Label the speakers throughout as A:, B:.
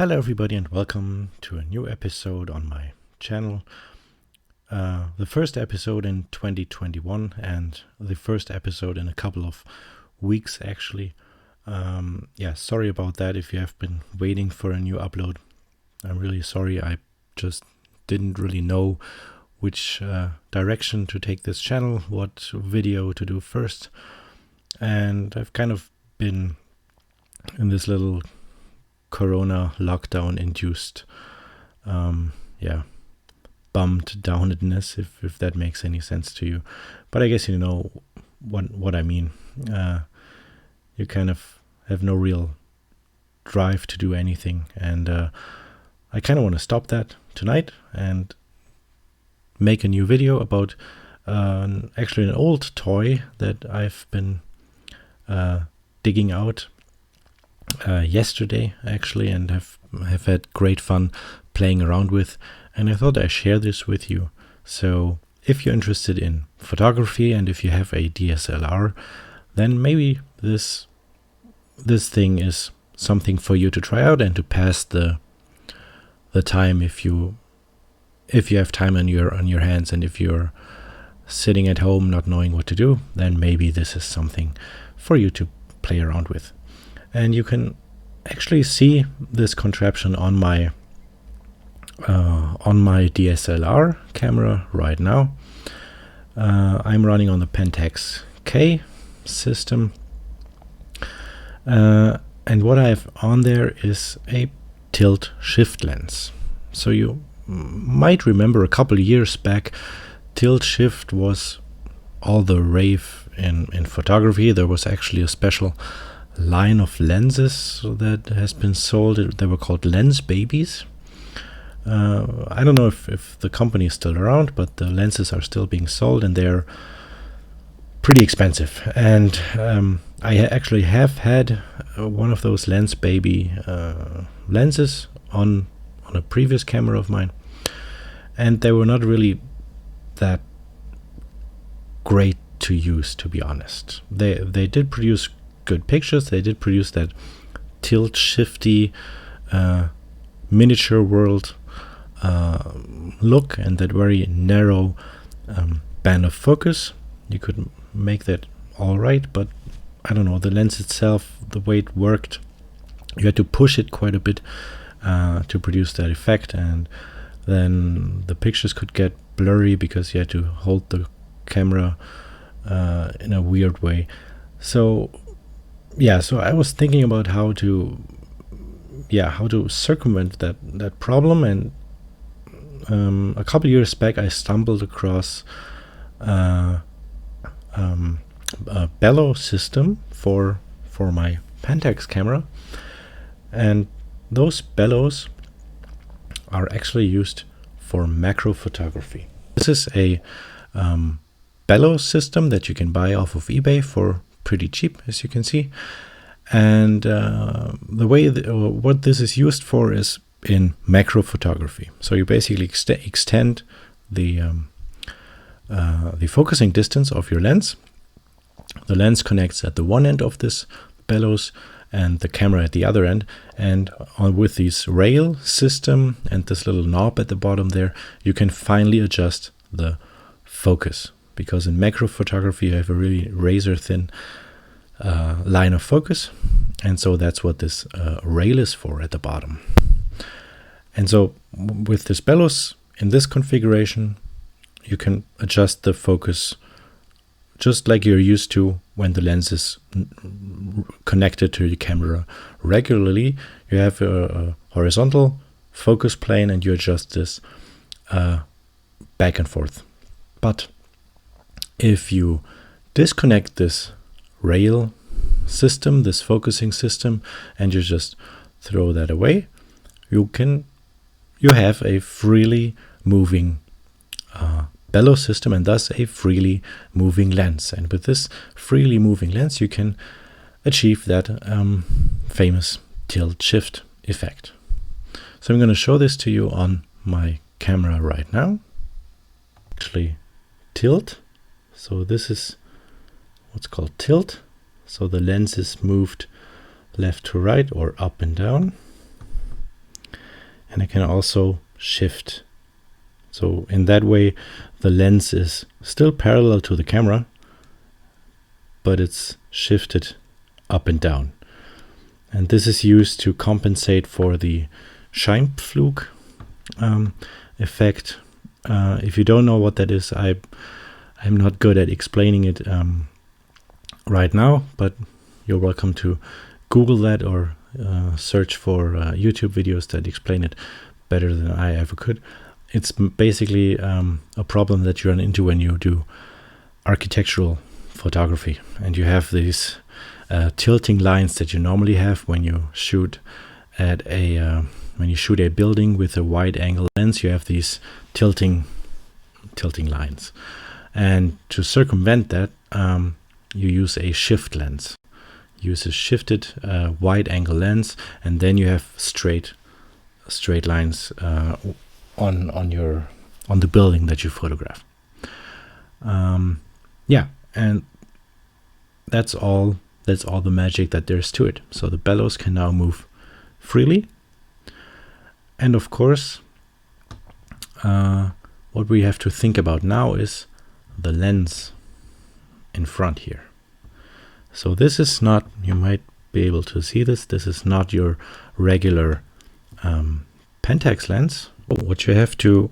A: Hello everybody and welcome to a new episode on my channel. The first episode in 2021 and the first episode in a couple of weeks actually. Sorry about that if you have been waiting for a new upload. I'm really sorry, I just didn't really know which direction to take this channel, what video to do first. And I've kind of been in this little Corona lockdown induced bummed downedness, if that makes any sense to you. But I guess you know what I mean. You kind of have no real drive to do anything, and I kind of want to stop that tonight and make a new video about actually an old toy that I've been digging out yesterday actually, and have had great fun playing around with, and I thought I'd share this with you. So if you're interested in photography and if you have a DSLR, then maybe this thing is something for you to try out and to pass the time if you have time on your hands, and if you're sitting at home not knowing what to do, then maybe this is something for you to play around with. And you can actually see this contraption on my DSLR camera right now. I'm running on the Pentax K system, and what I have on there is a tilt-shift lens. So you might remember a couple of years back, tilt-shift was all the rave in photography. There was actually a special line of lenses that has been sold. They were called lens babies. I don't know if the company is still around, but the lenses are still being sold, and they're pretty expensive. And I actually have had one of those lens baby lenses on a previous camera of mine, and they were not really that great to use, to be honest. They did produce good pictures. They did produce that tilt-shifty miniature world look, and that very narrow band of focus. You could make that all right, but I don't know, the lens itself, the way it worked, you had to push it quite a bit to produce that effect, and then the pictures could get blurry because you had to hold the camera in a weird way. So I was thinking about how to circumvent that problem, and a couple years back I stumbled across a bellow system for my Pentax camera, and those bellows are actually used for macro photography. This is a bellow system that you can buy off of eBay for pretty cheap, as you can see, and the way what this is used for is in macro photography. So you basically extend the focusing distance of your lens. The lens connects at the one end of this bellows and the camera at the other end, and with this rail system and this little knob at the bottom there, you can finely adjust the focus, because in macro photography you have a really razor thin line of focus, and so that's what this rail is for at the bottom. And so with this bellows in this configuration, you can adjust the focus just like you're used to when the lens is connected to your camera regularly. You have a horizontal focus plane, and you adjust this back and forth. But if you disconnect this rail system, this focusing system, and you just throw that away, you have a freely moving bellow system, and thus a freely moving lens. And with this freely moving lens, you can achieve that famous tilt-shift effect. So I'm going to show this to you on my camera right now. Actually, tilt. So this is what's called tilt. So the lens is moved left to right or up and down. and I can also shift. So in that way, the lens is still parallel to the camera, but it's shifted up and down. And this is used to compensate for the Scheimpflug effect. If you don't know what that is, I'm not good at explaining it right now, but you're welcome to Google that or search for YouTube videos that explain it better than I ever could. It's basically a problem that you run into when you do architectural photography, and you have these tilting lines that you normally have when you shoot at a building with a wide angle lens. You have these tilting lines, and to circumvent that, you use a shift lens. Use a shifted wide angle lens, and then you have straight lines on the building that you photograph. Yeah, and that's all the magic that there's to it. So the bellows can now move freely, and of course, what we have to think about now is the lens in front here. So this is not, you might be able to see this, this is not your regular Pentax lens. What you have to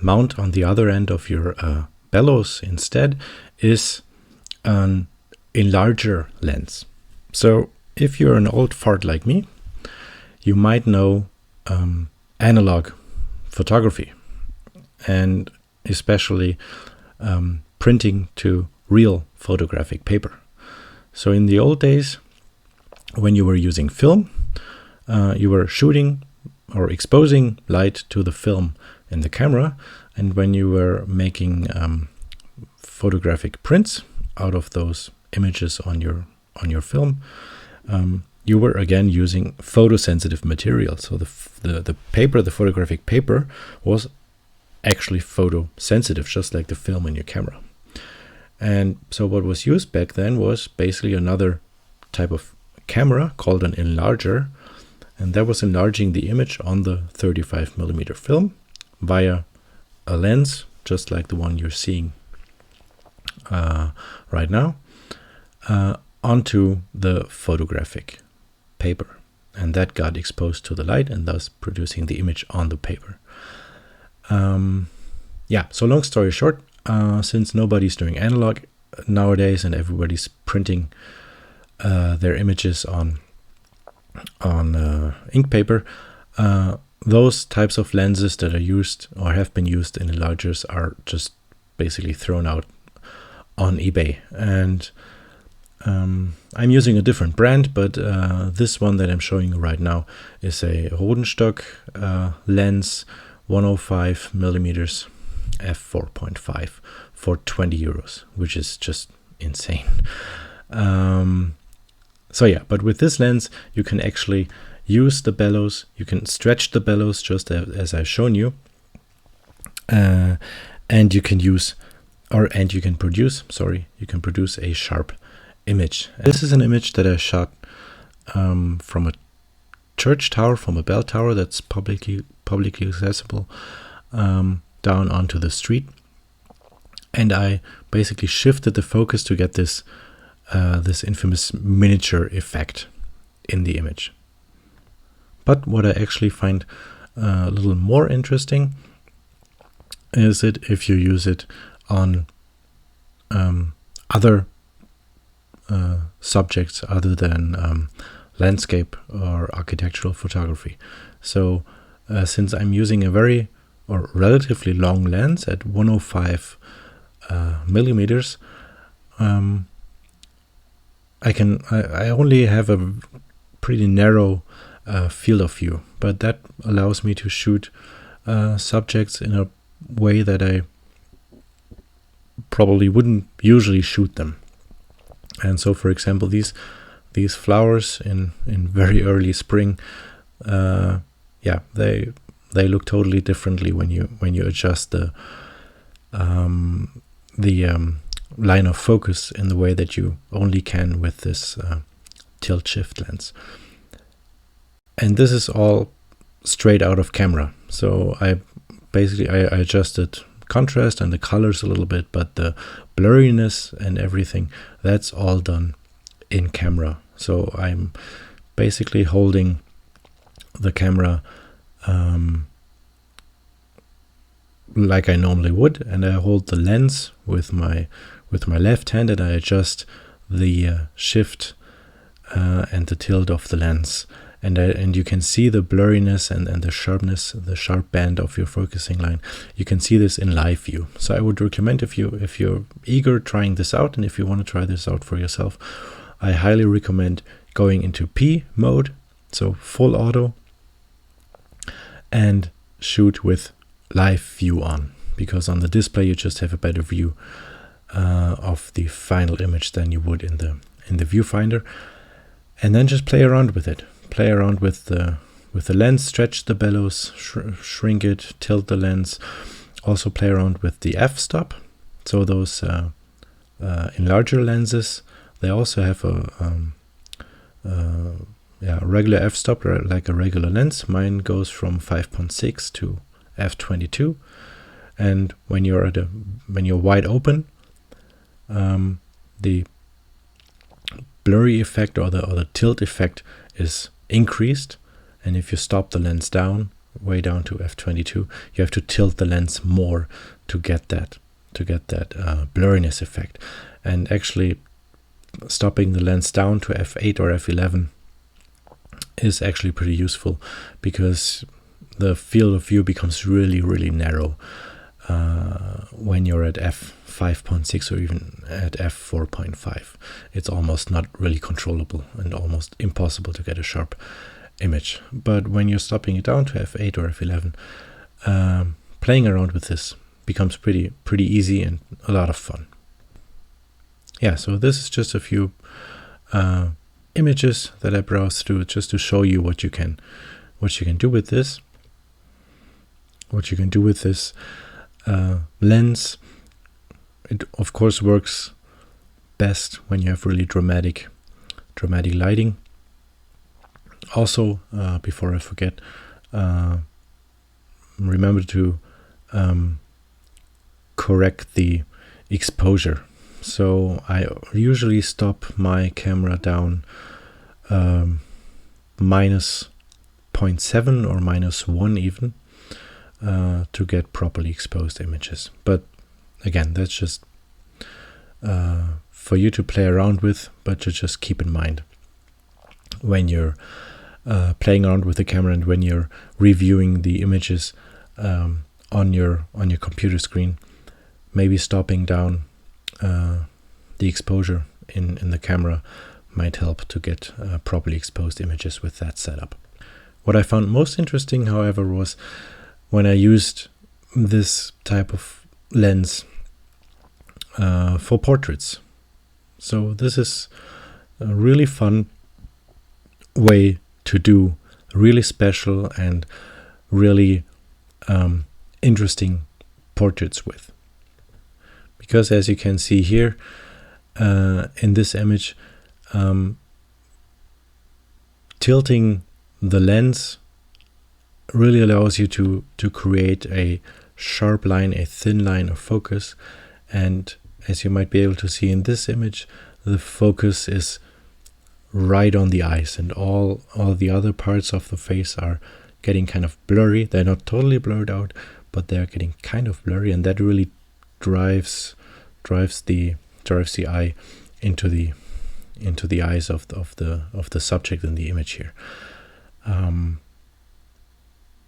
A: mount on the other end of your bellows instead is an enlarger lens. So if you're an old fart like me, you might know analog photography, and especially printing to real photographic paper. So in the old days, when you were using film, you were shooting or exposing light to the film in the camera, and when you were making photographic prints out of those images on your film, you were again using photosensitive material. So the paper, the photographic paper, was actually photosensitive, just like the film in your camera. And so what was used back then was basically another type of camera called an enlarger, and that was enlarging the image on the 35mm film via a lens, just like the one you're seeing right now, onto the photographic paper, and that got exposed to the light and thus producing the image on the paper. Yeah, so long story short, since nobody's doing analog nowadays and everybody's printing their images on ink paper, those types of lenses that are used or have been used in enlargers are just basically thrown out on eBay. And I'm using a different brand, but this one that I'm showing you right now is a Rodenstock lens, 105mm f4.5 for 20 euros, which is just insane. So yeah, but with this lens, you can actually use the bellows, you can stretch the bellows just as I've shown you, and you can produce a sharp image. This is an image that I shot from a church tower, from a bell tower that's publicly accessible, down onto the street, and I basically shifted the focus to get this infamous miniature effect in the image. But what I actually find a little more interesting is that if you use it on other subjects other than landscape or architectural photography. So since I'm using a very or relatively long lens at 105 millimeters, I only have a pretty narrow field of view, but that allows me to shoot subjects in a way that I probably wouldn't usually shoot them. And so, for example, these flowers in very early spring, yeah, they look totally differently when you adjust the line of focus in the way that you only can with this tilt-shift lens. And this is all straight out of camera. So I adjusted contrast and the colors a little bit, but the blurriness and everything, that's all done in camera. So I'm basically holding the camera like I normally would, and I hold the lens with my left hand, and I adjust the shift and the tilt of the lens, and you can see the blurriness and the sharpness, the sharp band of your focusing line. You can see this in live view. So I would recommend, if you're eager trying this out, and if you want to try this out for yourself, I highly recommend going into P mode, so full auto, and shoot with live view on, because on the display you just have a better view of the final image than you would in the viewfinder. And then just play around with it. Play around with the lens, stretch the bellows, shrink it, tilt the lens. Also play around with the f-stop. So those in larger lenses, they also have a regular f-stop, like a regular lens. Mine goes from 5.6 to f22, and when you're wide open, the blurry effect or the tilt effect is increased, and if you stop the lens down, way down to f22, you have to tilt the lens more to get that blurriness effect. And actually stopping the lens down to f8 or f11 is actually pretty useful, because the field of view becomes really, really narrow when you're at f5.6 or even at f4.5. It's almost not really controllable and almost impossible to get a sharp image. But when you're stopping it down to f8 or f11, playing around with this becomes pretty easy and a lot of fun. Yeah, so this is just a few images that I browsed through just to show you what you can do with this. What you can do with this lens. It of course works best when you have really dramatic lighting. Also, before I forget, remember to correct the exposure. So I usually stop my camera down minus 0.7 or minus 1 even, to get properly exposed images. But again, that's just for you to play around with, but to just keep in mind when you're playing around with the camera and when you're reviewing the images on your computer screen. Maybe stopping down the exposure in the camera might help to get properly exposed images with that setup. What I found most interesting, however, was when I used this type of lens for portraits. So this is a really fun way to do really special and really interesting portraits with. Because as you can see here in this image, tilting the lens really allows you to create a sharp line, a thin line of focus. And as you might be able to see in this image, the focus is right on the eyes, and all the other parts of the face are getting kind of blurry. They're not totally blurred out, but they're getting kind of blurry, and that really drives the eye into the eyes of the subject in the image here.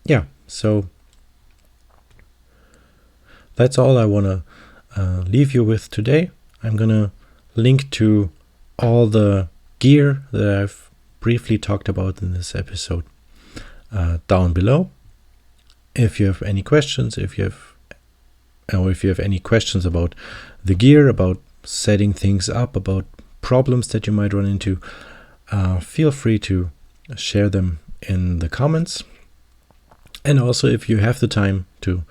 A: Yeah, so that's all I want to leave you with today. I'm gonna link to all the gear that I've briefly talked about in this episode down below. If you have any questions, if you have any questions about the gear, about setting things up, about problems that you might run into, feel free to share them in the comments. And also, if you have the time to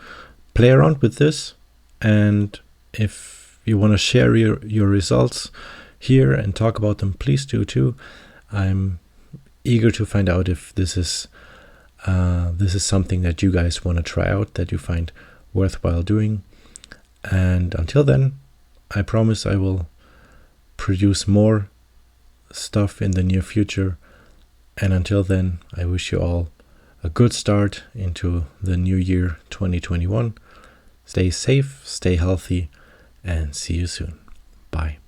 A: play around with this, and if you want to share your results here and talk about them, please do too. I'm eager to find out if this is this is something that you guys want to try out, that you find worthwhile doing. And until then, I promise I will produce more stuff in the near future. And until then, I wish you all a good start into the new year 2021. Stay safe, stay healthy, and see you soon. Bye.